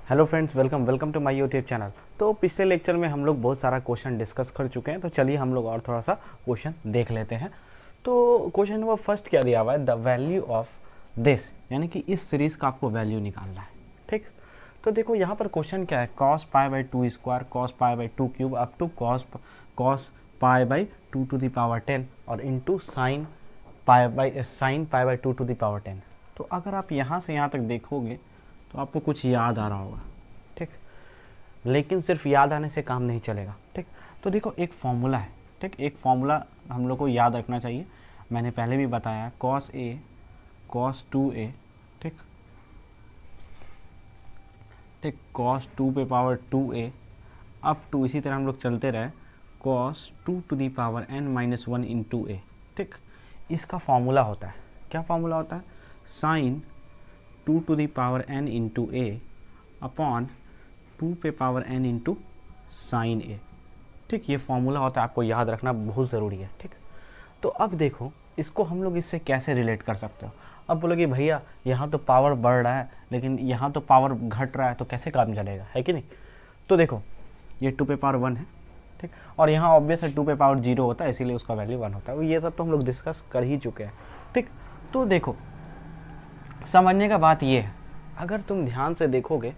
Hello friends, welcome to my YouTube channel. तो पिछले lecture में हम लोग बहुत सारा क्वेश्चन डिस्कस कर चुके हैं, तो चलिए हम लोग और थोड़ा सा क्वेश्चन देख लेते हैं। तो क्वेश्चन नंबर फर्स्ट क्या दिया हुआ है, द वैल्यू ऑफ दिस, यानी कि इस सीरीज का आपको वैल्यू निकालना है। ठीक, तो देखो यहाँ पर क्वेश्चन क्या है, cos pi by two square, cos pi by two cube up to cos pi by two to the power 10 और into sine pi by two to the power 10। तो अगर आप यहाँ से यहाँ तक देखोगे तो आपको कुछ याद आ रहा होगा। ठीक, लेकिन सिर्फ याद आने से काम नहीं चलेगा। ठीक, तो देखो एक फॉर्मूला है। ठीक, एक फॉर्मूला हम लोग को याद रखना चाहिए। मैंने पहले भी बताया, cos a cos 2a, ठीक ठीक, cos 2 पे पावर 2a अप टू, इसी तरह हम लोग चलते रहे, cos 2 to the power n minus 1 into a। ठीक, इसका फॉर्मूला होता है, क्या फॉर्मूला होता है, sine 2 to the power n into a upon 2 पे power n into sine a. ठीक, ये फॉर्मूला होता है, आपको याद रखना बहुत ज़रूरी है। ठीक, तो अब देखो इसको हम लोग इससे कैसे रिलेट कर सकते हो। अब बोलोगे भैया यहाँ तो पावर बढ़ रहा है लेकिन यहाँ तो पावर घट रहा है, तो कैसे काम चलेगा, है कि नहीं। तो देखो ये 2 पे पावर 1 है, ठीक, और यहाँ ऑब्वियस है 2 पे पावर 0 होता है, इसीलिए उसका वैल्यू 1 होता है। ये सब तो हम लोग डिस्कस कर ही चुके हैं। ठीक, तो देखो समझने का बात ये है, अगर तुम ध्यान से देखोगे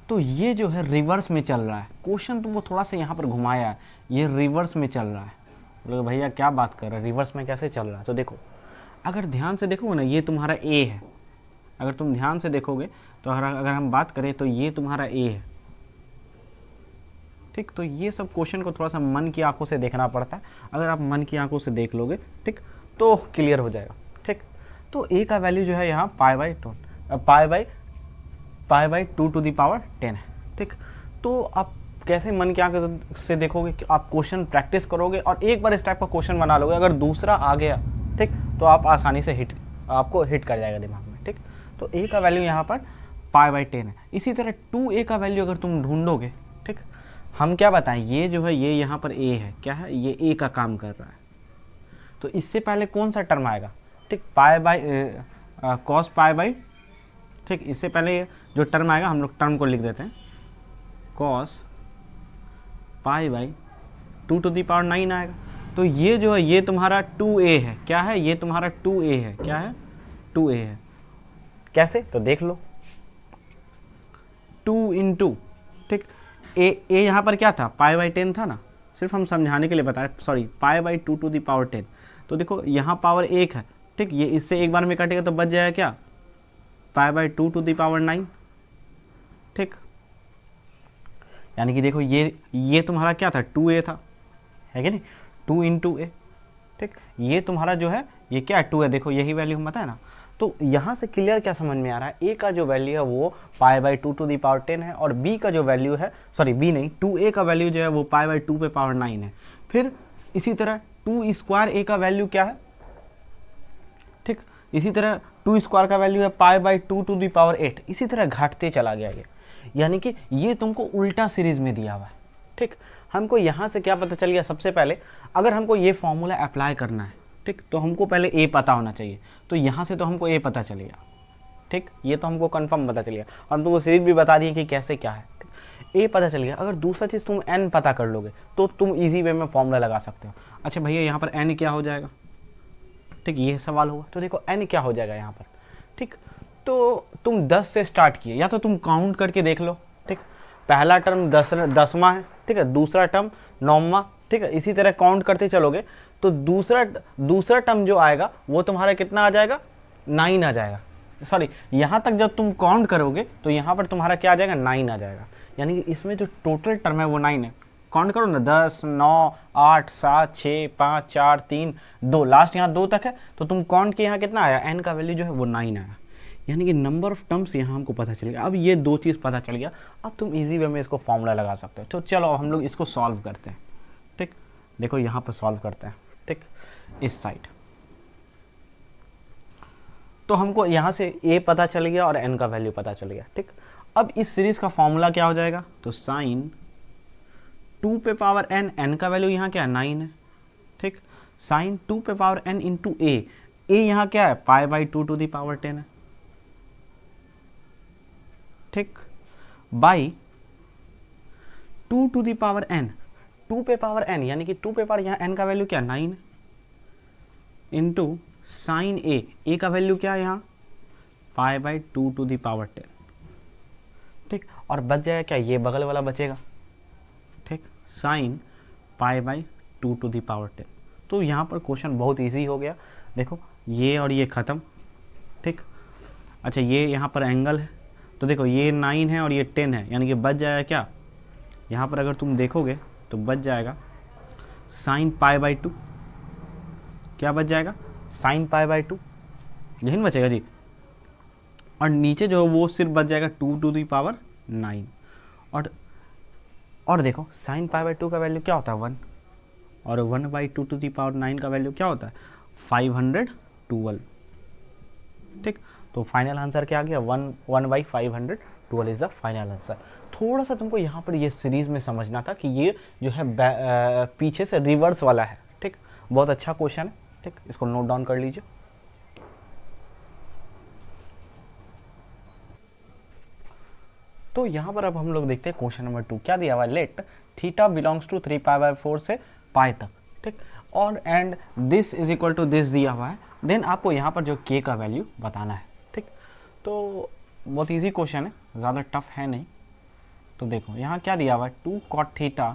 तो ये जो है रिवर्स में चल रहा है। क्वेश्चन तुमको थोड़ा सा यहाँ पर घुमाया है, ये रिवर्स में चल रहा है। बोलोगे भैया क्या बात कर रहे हैं, रिवर्स में कैसे चल रहा है। तो देखो अगर ध्यान से देखोगे ना, ये तुम्हारा ए है। अगर तुम ध्यान से देखोगे तो अगर हम बात करें तो ये तुम्हारा ए है। ठीक, तो ये सब क्वेश्चन को थोड़ा सा मन की आंखों से देखना पड़ता है। अगर आप मन की आंखों से देख लोगे, ठीक, तो क्लियर हो जाएगा। ठीक, तो ए का वैल्यू जो है यहाँ pi by two to the power 10 है। ठीक, तो आप कैसे मन की आंखों से देखोगे कि आप क्वेश्चन प्रैक्टिस करोगे और एक बार इस टाइप का क्वेश्चन बना लोगे। अगर दूसरा आ गया, ठीक, तो आप आसानी से आपको हिट कर जाएगा दिमाग में। ठीक, तो ए का वैल्यू यहाँ पर पाई बाई 10 है। इसी तरह 2a का वैल्यू अगर तुम ढूंढोगे, ठीक, हम क्या बताएं, ये जो है ये यहाँ पर a है, क्या है, ये a का काम कर रहा है। तो इससे पहले कौन सा टर्म आएगा, ठीक, pi by cos pi by, ठीक, इससे पहले जो टर्म आएगा हम लोग टर्म को लिख देते हैं, cos pi by two to the power 9 आएगा। तो ये जो है ये तुम्हारा 2a है, क्या है, ये तुम्हारा 2a है, क्या है, 2a है। कैसे, तो देख लो, 2 इंटू, ठीक, ए यहाँ पर क्या था, पाई बाई 10 था ना, सिर्फ हम समझाने के लिए बताएं, sorry, pi by two to the power 10। तो देखो यहाँ पावर 1 है, ठीक, ये इससे एक बार में कटेगा तो बच जाएगा क्या, pi by two to the power 9। ठीक, यानी कि देखो ये तुम्हारा क्या था, 2a था, है कि नहीं, 2 इंटू ए। ठीक, ये तुम्हारा जो है ये क्या है, 2 है। देखो यही वैल्यू हम बताए ना। तो यहाँ से क्लियर क्या समझ में आ रहा है, ए का जो वैल्यू है वो pi by two to the power 10 है, और बी का जो वैल्यू है, सॉरी बी नहीं, 2a का वैल्यू जो है वो पाई बाई टू पे पावर 9 है। फिर इसी तरह 2 स्क्वायर ए का वैल्यू क्या है, ठीक, इसी तरह 2 स्क्वायर का वैल्यू है pi by two to the power 8। इसी तरह घटते चला गया ये, यानी कि ये तुमको उल्टा सीरीज में दिया हुआ है। ठीक, हमको यहाँ से क्या पता चल गया, सबसे पहले अगर हमको ये फॉर्मूला अप्लाई करना है, ठीक, तो हमको पहले ए पता होना चाहिए। तो यहाँ से तो हमको ए पता चल गया। ठीक, ये तो हमको कंफर्म पता चल गया, और हम तुमको सीरीज भी बता दिए कि कैसे क्या है। ए पता चल गया। अगर दूसरा चीज़ तुम एन पता कर लोगे तो तुम ईजी वे में फॉर्मूला लगा सकते हो। अच्छा भैया यहाँ पर एन क्या हो जाएगा, ठीक, ये सवाल होगा। तो देखो एन क्या हो जाएगा यहाँ पर, ठीक, तो तुम 10 से स्टार्ट किए, या तो तुम काउंट करके देख लो। ठीक, पहला टर्म 10वां है, ठीक है, दूसरा टर्म 9वां, ठीक है, इसी तरह काउंट करते चलोगे तो दूसरा टर्म जो आएगा वो तुम्हारा कितना आ जाएगा, 9 आ जाएगा। सॉरी, यहाँ तक जब तुम काउंट करोगे तो यहाँ पर तुम्हारा क्या आ जाएगा, 9 आ जाएगा। यानी कि इसमें जो टोटल टर्म है वो 9 है। काउंट करो ना, 10, 9, 8, 7, 6, 5, 4, 3, 2, लास्ट यहाँ 2 तक है। तो तुम काउंट किए यहाँ कितना आया, एन का वैल्यू जो है वो 9 आया। यानी कि नंबर ऑफ टर्म्स यहाँ हमको पता चलेगा। अब ये दो चीज़ पता चल गया, अब तुम इजी वे में इसको फॉर्मूला लगा सकते हो। तो चलो हम लोग इसको सॉल्व करते हैं। ठीक, देखो यहाँ पर सॉल्व करते हैं। ठीक, इस साइड तो हमको यहाँ से ए पता चल गया और एन का वैल्यू पता चल गया। ठीक, अब इस सीरीज का फॉर्मूला क्या हो जाएगा, तो साइन 2 पे पावर एन, एन का वैल्यू यहाँ क्या है, 9 है। ठीक, साइन 2 पे पावर एन इंटू ए यहाँ क्या है, pi by two to the power 10 है। ठीक, by 2 to the power n, 2 पे पावर n, यानी कि 2 पे पावर यहाँ n का वैल्यू क्या 9 इंटू साइन ए का वैल्यू क्या है यहाँ pi by 2 to the power 10, ठीक। और बच जाएगा क्या, ये बगल वाला बचेगा, ठीक, sine pi by 2 to the power 10। तो यहाँ पर क्वेश्चन बहुत इजी हो गया। देखो ये और ये ख़त्म, ठीक। अच्छा ये यहाँ पर एंगल है, तो देखो ये 9 है और ये 10 है, यानी कि बच जाएगा क्या, यहाँ पर अगर तुम देखोगे तो बच जाएगा साइन पाई बाई 2, क्या बच जाएगा साइन पाई बाई 2, यही बचेगा जी। और नीचे जो वो सिर्फ बच जाएगा 2 टू दी पावर 9। और देखो साइन पाई बाई 2 का वैल्यू क्या होता है 1, और 1 बाई 2 टू दी पावर 9 का वैल्यू क्या होता है 512, ठीक। तो फाइनल आंसर क्या आ गया 1 by 512 is the final answer. थोड़ा सा तुमको यहाँ पर ये सीरीज में समझना था कि ये जो है पीछे से रिवर्स वाला है, ठीक। बहुत अच्छा क्वेश्चन है, ठीक, इसको नोट डाउन कर लीजिए। तो यहाँ पर अब हम लोग देखते हैं क्वेश्चन नंबर 2 क्या दिया हुआ है, let theta belongs to 3 pi by 4 से पाई तक, ठीक, और and this is equal to this दिया हुआ है। देन आपको यहाँ पर जो के का वैल्यू बताना है, ठीक। तो बहुत इजी क्वेश्चन है, ज़्यादा टफ है नहीं। तो देखो यहाँ क्या दिया हुआ है 2 cot theta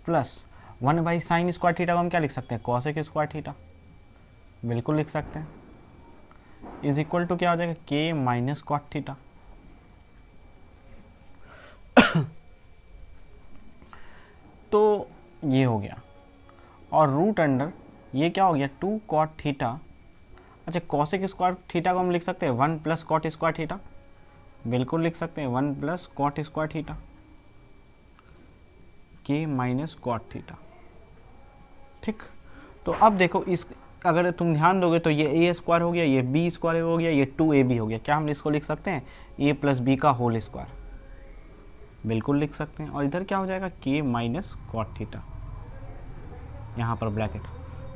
plus 1 by sine square theta को हम क्या लिख सकते हैं कॉसेक स्क्वायर थीटा, बिल्कुल लिख सकते हैं, इज इक्वल टू क्या हो जाएगा के माइनस कॉट थीटा। तो ये हो गया, और रूट अंडर ये क्या हो गया 2 कॉट थीटा। अच्छा कॉसेक स्क्वायर थीटा को हम लिख सकते हैं 1 प्लस कॉट स्क्वायर थीटा, बिल्कुल लिख सकते हैं 1 प्लस कॉट स्क्वायर थीटा के माइनस कॉट थीटा, ठीक। तो अब देखो इस अगर तुम ध्यान दोगे तो ये ए स्क्वायर हो गया, ये बी स्क्वायर हो गया, ये 2ab हो गया, क्या हम इसको लिख सकते हैं a प्लस बी का होल स्क्वायर, बिल्कुल लिख सकते हैं। और इधर क्या हो जाएगा के माइनस कॉट थीटा, यहाँ पर ब्रैकेट,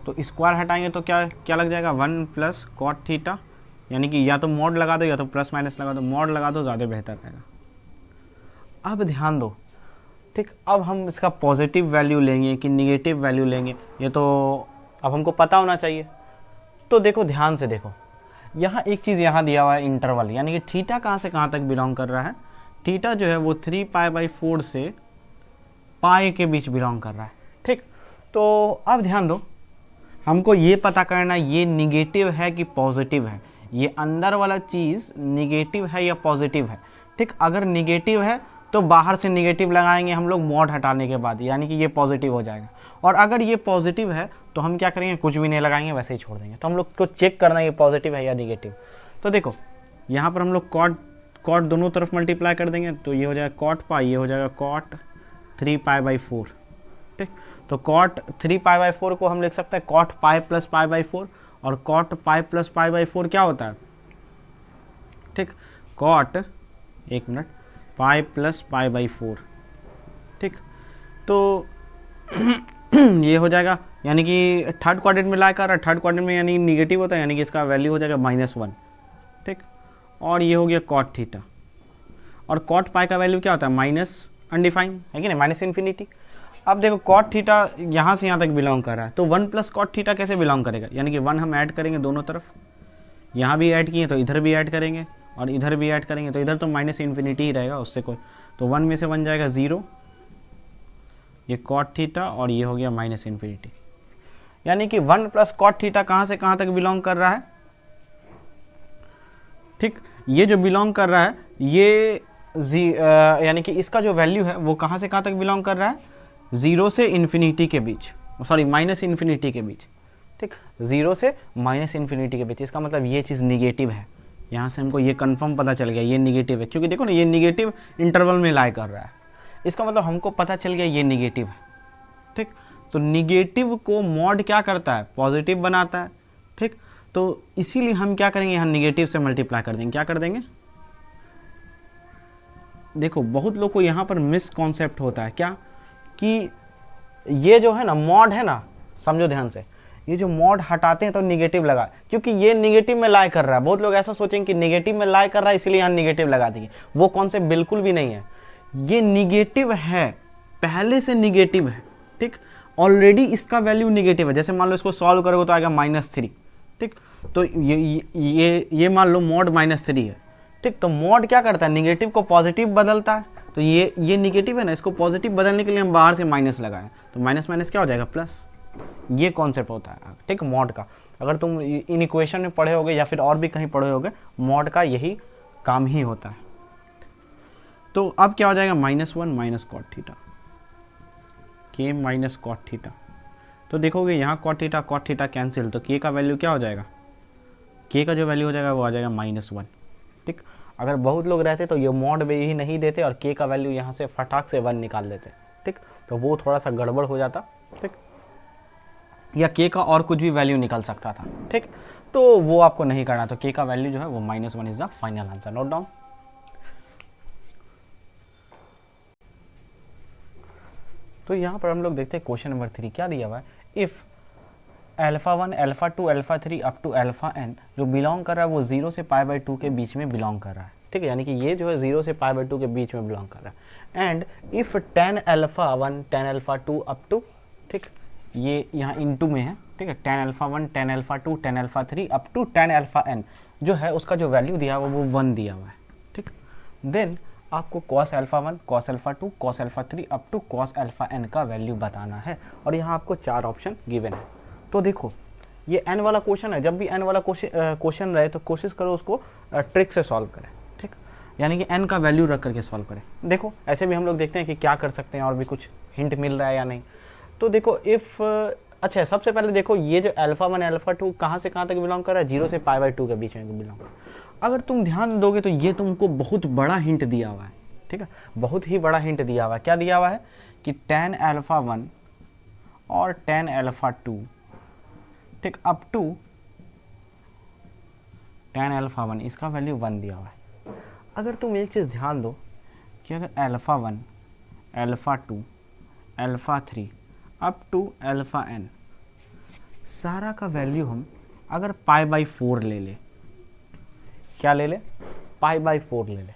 तो स्क्वायर हटाएंगे तो क्या क्या लग जाएगा 1 प्लस कॉट थीटा, यानी कि या तो मॉड लगा दो या तो प्लस माइनस लगा दो, मॉड लगा दो ज़्यादा बेहतर रहेगा। अब ध्यान दो, ठीक, अब हम इसका पॉजिटिव वैल्यू लेंगे कि निगेटिव वैल्यू लेंगे ये तो अब हमको पता होना चाहिए। तो देखो ध्यान से देखो, यहाँ एक चीज़ यहाँ दिया हुआ है इंटरवल, यानी कि थीटा कहाँ से कहाँ तक बिलोंग कर रहा है, थीटा जो है वो 3 पाई बाई 4 से पाई के बीच बिलोंग कर रहा है, ठीक। तो अब ध्यान दो, हमको ये पता करना ये निगेटिव है कि पॉजिटिव है, ये अंदर वाला चीज़ निगेटिव है या पॉजिटिव है, ठीक। अगर निगेटिव है तो बाहर से निगेटिव लगाएंगे हम लोग मॉड हटाने के बाद, यानी कि ये पॉजिटिव हो जाएगा। और अगर ये पॉजिटिव है तो हम क्या करेंगे कुछ भी नहीं लगाएंगे, वैसे ही छोड़ देंगे। तो हम लोग को चेक करना है ये पॉजिटिव है या निगेटिव। तो देखो यहाँ पर हम लोग कॉट दोनों तरफ मल्टीप्लाई कर देंगे, तो ये हो जाएगा कॉट पाई, ये हो जाएगा कॉट 3 पाई बाई 4, ठीक। तो कॉट 3 पाई बाई 4 को हम लिख सकते हैं cot pi plus pi by 4, और cot pi plus pi by 4 क्या होता है, ठीक, कॉट एक मिनट पाई प्लस पाई बाई 4, ठीक। तो ये हो जाएगा, यानी कि थर्ड क्वाड्रेंट में लाकर और थर्ड क्वाड्रेंट में यानी निगेटिव होता है, यानी कि इसका वैल्यू हो जाएगा -1, ठीक। और ये हो गया कॉट थीटा, और कॉट पाई का वैल्यू क्या होता है माइनस अनडिफाइंड है कि नहीं, माइनस इन्फिनिटी। अब देखो कॉट थीटा यहाँ से यहाँ तक बिलोंग कर रहा है, तो 1 प्लस कॉट थीटा कैसे बिलोंग करेगा, यानी कि 1 हम ऐड करेंगे दोनों तरफ, यहाँ भी ऐड किए तो इधर भी ऐड करेंगे और इधर भी ऐड करेंगे, तो इधर तो माइनस इन्फिनिटी ही रहेगा उससे कोई, तो 1 में से बन जाएगा 0, ये कॉट थीटा, और ये हो गया माइनस इन्फिनिटी। यानी कि 1 प्लस कॉट थीटा कहाँ से कहाँ तक बिलोंग कर रहा है, ठीक। ये जो बिलोंग कर रहा है ये यानी कि इसका जो वैल्यू है वो कहाँ से कहाँ तक बिलोंग कर रहा है, 0 से इन्फिनिटी के बीच, सॉरी माइनस इन्फिनिटी के बीच, ठीक, 0 से माइनस इन्फिनिटी के बीच। इसका मतलब ये चीज़ निगेटिव है, यहाँ से हमको ये कंफर्म पता चल गया ये निगेटिव है, क्योंकि देखो ना ये निगेटिव इंटरवल में लाई कर रहा है, इसका मतलब हमको पता चल गया ये निगेटिव है, ठीक। तो निगेटिव को मॉड क्या करता है पॉजिटिव बनाता है, ठीक। तो इसीलिए हम क्या करेंगे यहाँ निगेटिव से मल्टीप्लाई कर देंगे, क्या कर देंगे। देखो बहुत लोग को यहाँ पर मिस कॉन्सेप्ट होता है क्या, कि ये जो है ना मॉड है ना, समझो ध्यान से, ये जो मॉड हटाते हैं तो निगेटिव लगा, क्योंकि ये निगेटिव में लाई कर रहा है। बहुत लोग ऐसा सोचेंगे कि निगेटिव में लाई कर रहा है इसलिए यहाँ निगेटिव लगा देंगे, वो कॉन्सेप्ट बिल्कुल भी नहीं है। ये निगेटिव है, पहले से निगेटिव है, ठीक, ऑलरेडी इसका वैल्यू निगेटिव है। जैसे मान लो इसको सॉल्व करोगे तो आएगा -3, ठीक, तो ये मान लो मॉड -3 है, ठीक, तो मॉड क्या करता है, निगेटिव को पॉजिटिव बदलता है। तो ये निगेटिव है ना, इसको पॉजिटिव बदलने के लिए हम बाहर से माइनस लगाएं, तो माइनस माइनस क्या हो जाएगा, प्लस। ये कॉन्सेप्ट होता है, ठीक, मॉड का। अगर तुम इन इक्वेशन में पढ़े होगे या फिर और भी कहीं पढ़े होगे, मॉड का यही काम ही होता है। तो अब क्या हो जाएगा, -1 माइनस कॉट थीटा, के माइनस कॉट थीटा। तो देखोगे यहाँ कॉट थीटा कैंसिल, तो के का वैल्यू क्या हो जाएगा, के का जो वैल्यू हो जाएगा वो आ जाएगा -1, ठीक। अगर बहुत लोग रहते तो ये मॉड में ही नहीं देते और के का वैल्यू यहाँ से फटाक से 1 निकाल देते, ठीक, तो वो थोड़ा सा गड़बड़ हो जाता, ठीक, या के का और कुछ भी वैल्यू निकल सकता था, ठीक, तो वो आपको नहीं करना। तो के का वैल्यू जो है वो -1 is the final answer, note down. तो यहाँ पर हम लोग देखते हैं क्वेश्चन नंबर 3 क्या दिया हुआ है, इफ़ α1 α2 α3 अप टू αn जो बिलोंग कर रहा है वो 0 से π/2 के बीच में बिलोंग कर रहा है, ठीक है, यानी कि ये जो है 0 से π/2 के बीच में बिलोंग कर रहा है। And if tan α1 tan α2 up to, ठीक, ये यहाँ इनटू में है, ठीक है, tan α1 tan α2 tan α3 up to tan αn जो है उसका जो वैल्यू दिया हुआ वो 1 दिया हुआ है, ठीक। देन आपको cos α1 cos α2 cos α3 up to cos αn का वैल्यू बताना है, और यहाँ आपको 4 ऑप्शन गिवन है। तो देखो ये n वाला क्वेश्चन है, जब भी n वाला क्वेश्चन रहे तो कोशिश करो उसको ट्रिक से सॉल्व करें, ठीक, यानी कि n का वैल्यू रख करके सॉल्व करें। देखो ऐसे भी हम लोग देखते हैं कि क्या कर सकते हैं और भी कुछ हिंट मिल रहा है या नहीं। तो देखो इफ़, अच्छा सबसे पहले देखो ये जो α1 α2 कहाँ से कहाँ तक बिलोंग कर रहा है, 0 से π/2 के बीच में बिलोंग कर रहा है। अगर तुम ध्यान दोगे तो ये तुमको बहुत बड़ा हिंट दिया हुआ है, ठीक है, बहुत ही बड़ा हिंट दिया हुआ है। क्या दिया हुआ है कि tan α1 और tan α2, ठीक, अप टू tan α1 इसका वैल्यू 1 दिया हुआ है। अगर तुम एक चीज़ ध्यान दो कि अगर α1 α2 α3 अप टू αn सारा का वैल्यू हम अगर π/4 ले ले, क्या ले ले, π/4 ले ले,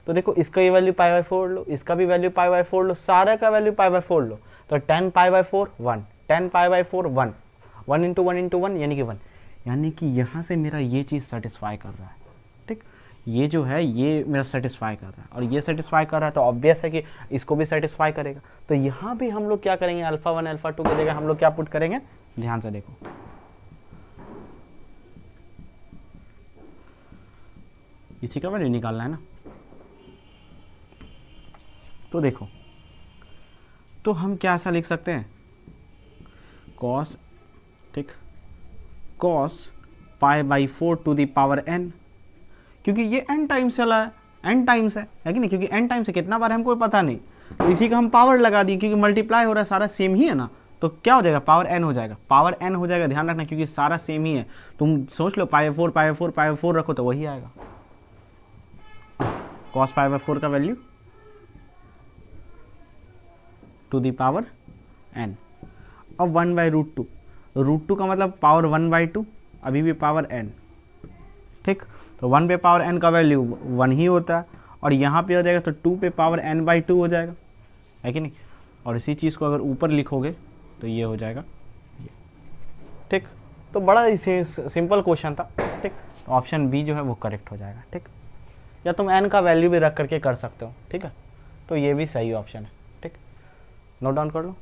तो देखो इसका ये वैल्यू π/4 लो, इसका भी वैल्यू π/4 लो, सारा का वैल्यू π/4 लो, तो 10 π/4 1 10 π/4 1 1 इंटू 1 इंटू 1 यानी कि 1, यानी कि यहाँ से मेरा ये चीज़ सेटिस्फाई कर रहा है, ठीक, ये जो है ये मेरा सेटिस्फाई कर रहा है और ये सेटिस्फाई कर रहा है तो ऑब्वियस है कि इसको भी सेटिस्फाई करेगा। तो यहाँ भी हम लोग क्या करेंगे, α1 α2 की जगह हम लोग क्या पुट करेंगे, ध्यान से देखो, इसी का वैल्यू निकालना है ना। तो देखो तो हम क्या ऐसा लिख सकते हैं, cos, ठीक, cos π/4 to the power n, क्योंकि ये n टाइम्स चला है, n टाइम्स है कि नहीं, क्योंकि n टाइम्स है, कितना बार हमको पता नहीं, तो इसी का हम पावर लगा दी, क्योंकि मल्टीप्लाई हो रहा है, सारा सेम ही है ना, तो क्या हो जाएगा, पावर n हो जाएगा, पावर n हो जाएगा, ध्यान रखना क्योंकि सारा सेम ही है। तुम सोच लो π/4 π/4 π/4 रखो तो वही आएगा, cos π/4 का value to the power n, अब 1/√2, √2 का मतलब पावर 1/2, अभी भी पावर n, ठीक, तो 1 पे पावर n का वैल्यू 1 ही होता है, और यहाँ पे हो जाएगा तो 2 पे पावर n/2 हो जाएगा, है कि नहीं। और इसी चीज़ को अगर ऊपर लिखोगे तो ये हो जाएगा, ठीक। तो बड़ा ही सिंपल क्वेश्चन था, ठीक, ऑप्शन बी जो है वो करेक्ट हो जाएगा, ठीक, या तुम n का वैल्यू भी रख करके कर सकते हो, ठीक है, तो ये भी सही ऑप्शन है, ठीक, नोट डाउन कर लो।